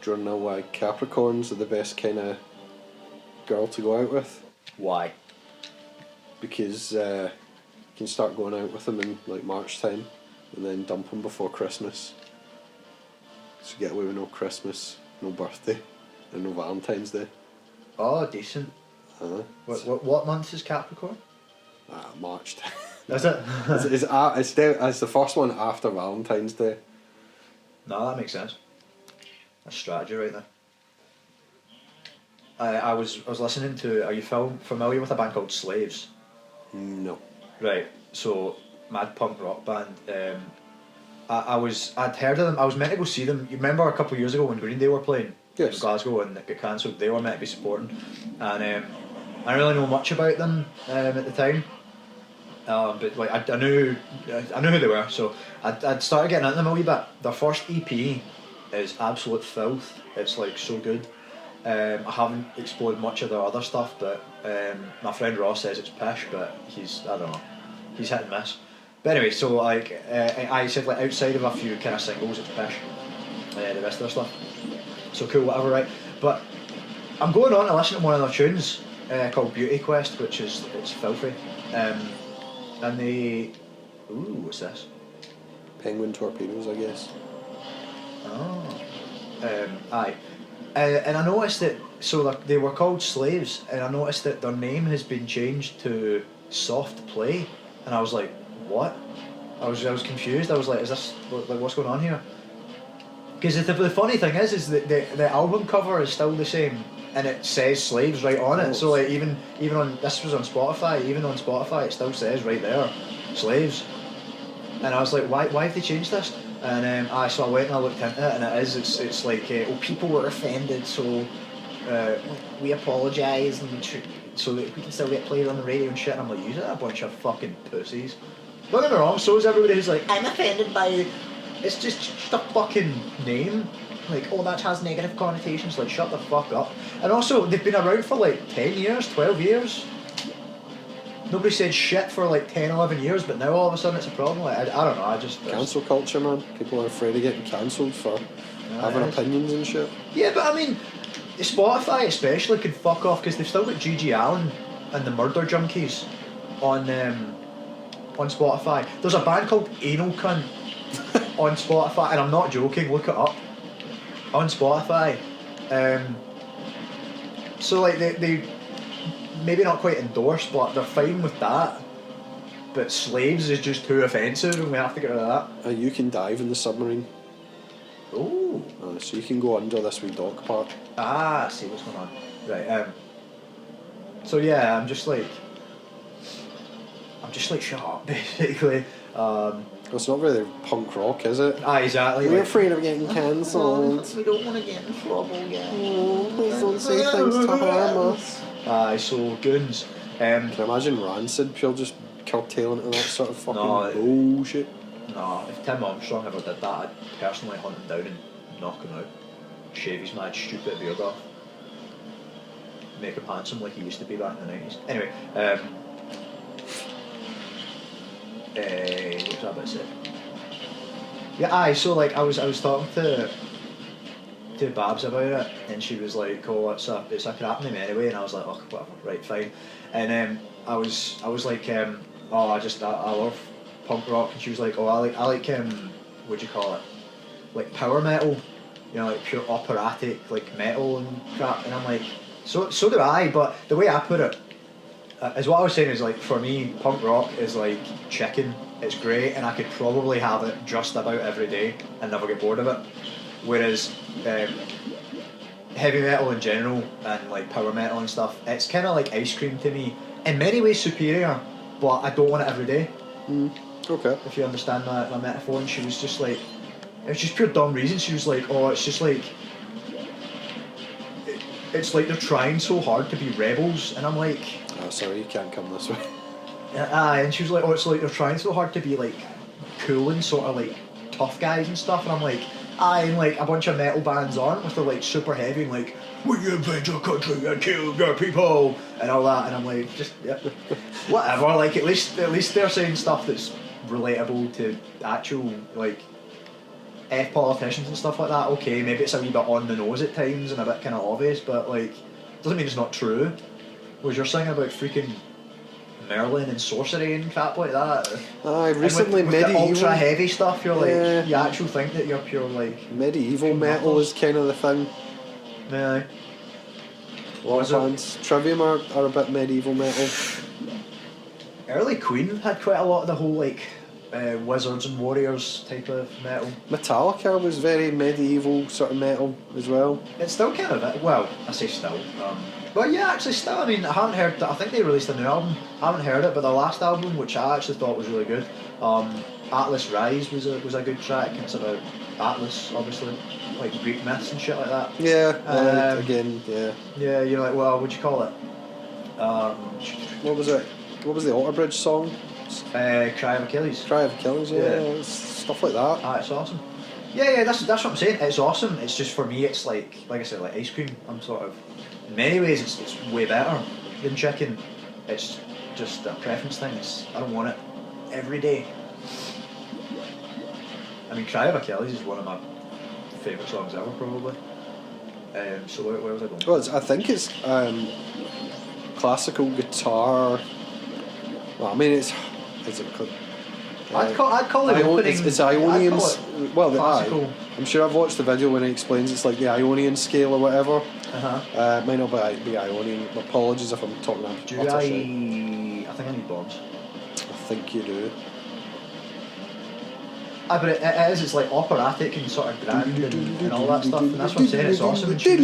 Do you know why Capricorns are the best kind of girl to go out with? Why? Because you can start going out with them in like March time and then dump them before Christmas. So you get away with no Christmas, no birthday, and no Valentine's Day. Oh, decent. What month is Capricorn? March time. Is it? It's the first one after Valentine's Day. No, that makes sense. That's strategy right there. I was listening to. Are you familiar with a band called Slaves? No. Right. So mad punk rock band. I'd heard of them. I was meant to go see them. You remember a couple of years ago when Green Day were playing in Glasgow and it got cancelled? They were meant to be supporting, and I didn't really know much about them at the time. But like I knew who they were, so I'd started getting into them a wee bit. Their first EP is absolute filth. It's like so good. I haven't explored much of their other stuff, but my friend Ross says it's pish, but I don't know, he's hit and miss. But anyway, so like I said, like outside of a few kind of singles, it's pish. The rest of their stuff, so cool, whatever, right? But I'm going on to listen to one of their tunes called Beauty Quest, which it's filthy. And they... Ooh, what's this? Penguin Torpedoes, I guess. Oh. Aye. And I noticed that... So like, they were called Slaves, and I noticed that their name has been changed to Soft Play. And I was like, what? I was confused. I was like, is this... Like, what's going on here? Because the funny thing is that the album cover is still the same. And it says Slaves right on it, so like even on, this was on Spotify, even on Spotify it still says right there, Slaves. And I was like, why have they changed this? And so I went and I looked into it, and it's like, people were offended, so we apologise, and so that we can still get played on the radio and shit. And I'm like, you're a bunch of fucking pussies. Don't get me wrong, so is everybody who's like, I'm offended by, it's just the fucking name. Like, oh, that has negative connotations. Like, shut the fuck up. And also, they've been around for like 10 years, 12 years. Nobody said shit for like 10, 11 years, but now all of a sudden it's a problem. Like, I don't know, Cancel culture, man. People are afraid of getting cancelled for having opinions and shit. Yeah, but I mean, Spotify especially could fuck off, because they've still got G.G. Allen and the Murder Junkies on Spotify. There's a band called Anal Cunt on Spotify, and I'm not joking, look it up. On Spotify, so like they maybe not quite endorsed, but they're fine with that. But Slaves is just too offensive, and we have to get rid of that. You can dive in the submarine. Oh. So you can go under this wee dock part. I see what's going on. Right. So yeah, I'm just like, shut up, basically. It's not really punk rock, is it? Exactly. We're afraid of getting cancelled. We don't want to get in trouble yet. Please don't say things to harm us. So goons. Can you imagine Rancid pure just curtailing to that sort of fucking bullshit? No, if Tim Armstrong ever did that, I'd personally hunt him down and knock him out. Shave his mad stupid beard off. Make him handsome like he used to be back in the 90s. Anyway, what was I about to say? Yeah, so like I was talking to Babs about it, and she was like, "Oh, it's a crap name anyway," and I was like, "Oh, whatever, right, fine." And I was like, "Oh, I love punk rock," and she was like, "Oh, I like what do you call it? Like power metal, you know, like pure operatic, like metal and crap." And I'm like, "So do I," but the way I put it. As what I was saying is, like, for me, punk rock is like chicken. It's great, and I could probably have it just about every day and never get bored of it. Whereas heavy metal in general and like power metal and stuff, it's kind of like ice cream to me. In many ways superior, but I don't want it every day. Okay. If you understand my metaphor. And she was just like, it was just pure dumb reason. She was like, oh, it's just like, it's like they're trying so hard to be rebels, and I'm like, oh, sorry, you can't come this way. And she was like, oh, it's like they're trying so hard to be like cool and sort of like tough guys and stuff, and I'm like, and like a bunch of metal bands aren't, with they're like super heavy and like, we invade your country and kill your people and all that, and I'm like, just whatever, like at least they're saying stuff that's relatable to actual like F politicians and stuff like that, okay, maybe it's a wee bit on the nose at times and a bit kind of obvious, but like, doesn't mean it's not true. Was you're singing about freaking Merlin and sorcery and crap like that? Recently with medieval. the ultra heavy stuff, you're like, you actually think that you're pure like. Medieval metal is kind of the thing. Yeah. A lot of bands. Trivium are a bit medieval metal. Early Queen had quite a lot of the whole like wizards and warriors type of metal. Metallica was very medieval sort of metal as well. It's still kind of it. Well, I say still. But yeah, actually still. I mean, I haven't heard. I think they released a new album. I haven't heard it, but their last album, which I actually thought was really good, Atlas Rise was a good track. It's about Atlas, obviously, like Greek myths and shit like that. Yeah. Again, yeah. Yeah, you're like, well, what'd you call it? What was it? What was the Alter Bridge song? Cry of Achilles. Cry of Achilles, yeah. Stuff like that. It's awesome. Yeah, that's what I'm saying. It's awesome. It's just for me, it's like I said, like ice cream. I'm sort of, in many ways, it's way better than chicken. It's just a preference thing. I don't want it every day. I mean, Cry of Achilles is one of my favourite songs ever, probably. So where was I going? Well, I think it's classical guitar. Well, I mean, is it? I'd call it opening. It's Ionian. Well, classical. I'm sure I've watched the video when he explains it's like the Ionian scale or whatever. It might not be Ionian. Apologies if I'm talking about. I think I need bombs. I think you do. But it is. It's like operatic and sort of grand and all that stuff, and that's what I'm saying. It's awesome. And she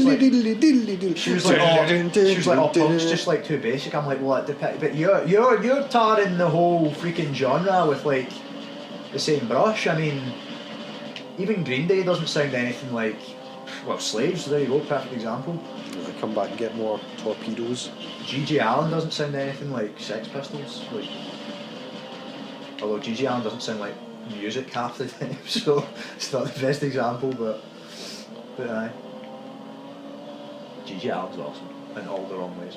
was like, oh, punk's just like too basic. I'm like, well, it depends. But you're tarring the whole freaking genre with like the same brush. I mean, even Green Day doesn't sound anything like, well, Slaves. There you go, perfect example. I come back and get more torpedoes. G.G. Allen doesn't sound anything like Sex Pistols. Like, although G.G. Allen doesn't sound like music half the time, so it's not the best example, but aye. G.G. Allen's awesome in all the wrong ways.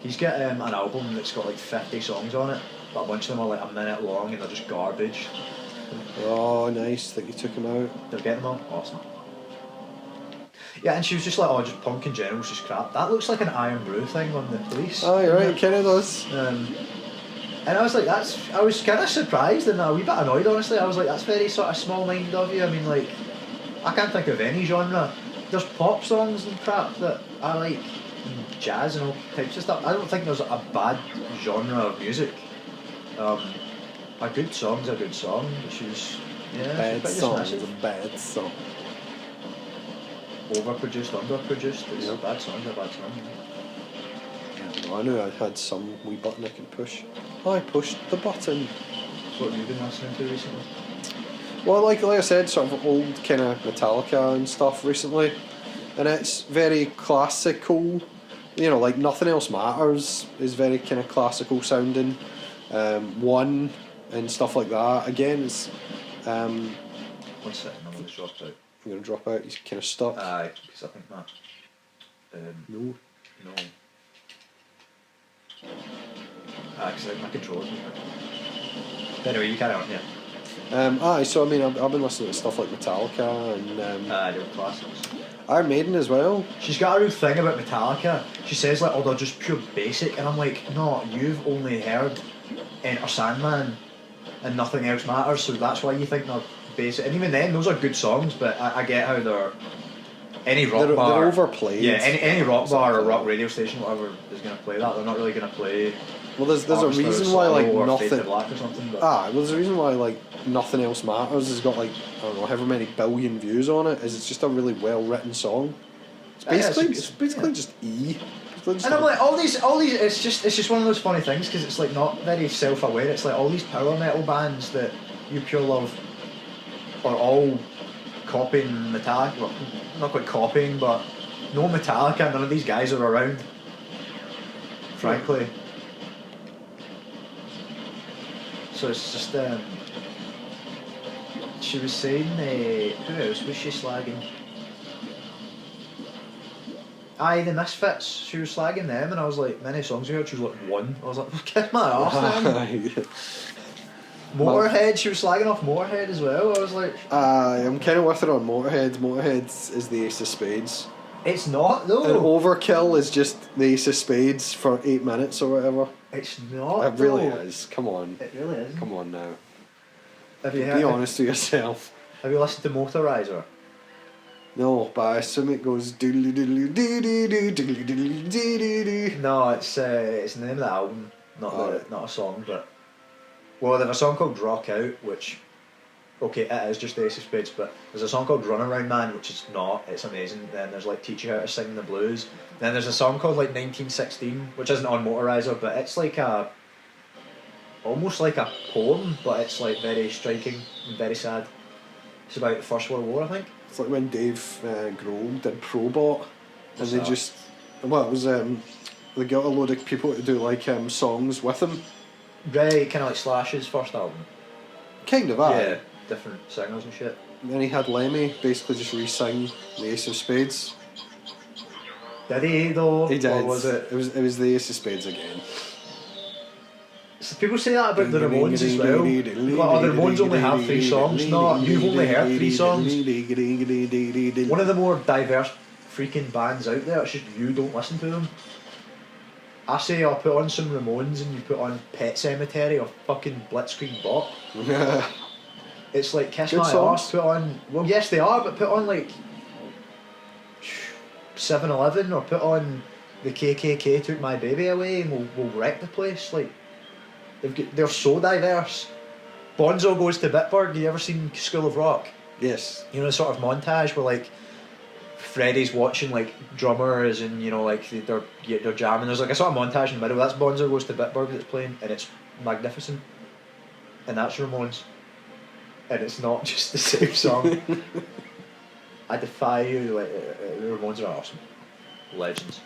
He's got an album that's got like 50 songs on it, but a bunch of them are like a minute long and they're just garbage. Oh, nice that you took him out. They're getting them all? Awesome. Yeah, and she was just like, oh, just punk in general is just crap. That looks like an Iron Brew thing on the Police. Oh, you're right, it kind of does. And I was like, I was kind of surprised and a wee bit annoyed, honestly. I was like, that's very sort of small-minded of you. I mean, like, I can't think of any genre. There's pop songs and crap that I like, and jazz and all types of stuff. I don't think there's a bad genre of music. A good song's a good song. She was, yeah, bad she was song pretty is a bad song. Overproduced, underproduced. It's a bad song, a bad song. I knew I had some wee button I could push. I pushed the button. What have you been listening to recently? Well, like I said, sort of old kind of Metallica and stuff recently, and it's very classical. You know, like Nothing Else Matters is very kind of classical sounding. One and stuff like that. Again, it's. 1 second, I'm going to drop out. You're going to drop out. He's kind of stuck. Aye, because I think that. No. Because my controller's moving. Anyway, you carry on, yeah. So I mean, I've been listening to stuff like Metallica and. They were classics. Iron Maiden as well. She's got a real thing about Metallica. She says like, oh, they're just pure basic, and I'm like, no, you've only heard Enter Sandman and Nothing Else Matters, so that's why you think they're basic. And even then, those are good songs, but I get how they're. Any rock bar, they're overplayed. Yeah, any rock bar or rock radio station, whatever, is going to play that. They're not really going to play. Well, there's a reason why like nothing. Black or something. But well, there's a reason why like Nothing Else Matters has got like I don't know however many billion views on it. Is it's just a really well written song. It's basically just E. And I'm like all these. It's just one of those funny things because it's like not very self-aware. It's like all these power metal bands that you pure love are all copying Metallica. Well, not quite copying, but no Metallica. None of these guys are around. Frankly. So it's just she was saying who else was she slagging? Aye, the Misfits. She was slagging them, and I was like, many songs you heard? She was like, one. I was like, get my arse then. Motorhead, she was slagging off Motorhead as well. I was like, I'm kind of with her on Motorhead. Motorhead is the Ace of Spades. it's not though. And Overkill is just the Ace of Spades for 8 minutes or whatever. It's not. It really though. is. Come on. It really is. Come on now. Have you Be honest with yourself. Have you listened to Motorizer? No, but I assume it goes doodly doodly doodly doodly doodly doodly. No, it's the name of the album, not a song, but well, they have a song called Rock Out, which okay, it is just the Ace of Spades, but there's a song called Run Around Man, which is not. It's amazing. Then there's like Teach You How to Sing the Blues. Then there's a song called like 1916, which isn't on Motorizer, but it's like almost like a poem, but it's like very striking and very sad. It's about the First World War, I think. It's like when Dave Grohl did Probot, and What's they that? just it was they got a load of people to do like songs with him. Right, kind of like Slash's first album. Kind of Yeah, different singers and shit. And then he had Lemmy basically just re-sing the Ace of Spades. Did he though? He did. Or was it? It was the Ace of Spades again. So people say that about the Ramones as well. Like, the Ramones only have 3 songs. No, you've only heard 3 songs. One of the more diverse freaking bands out there. It's just you don't listen to them. I say I'll put on some Ramones and you put on Pet Cemetery or fucking Blitzkrieg Bop. It's like Kiss Good My songs. Arse. Put on. Well, yes, they are, but put on like 7-Eleven or put on the KKK Took My Baby Away and we'll wreck the place. Like. They're so diverse. Bonzo Goes to Bitzberg. You ever seen School of Rock? Yes. You know, the sort of montage where like Freddie's watching like drummers and you know like they're jamming. There's like a sort of montage in the middle. That's Bonzo Goes to Bitzberg that's playing, and it's magnificent. And that's Ramones. And it's not just the same song. I defy you. Like the Ramones are awesome, legends.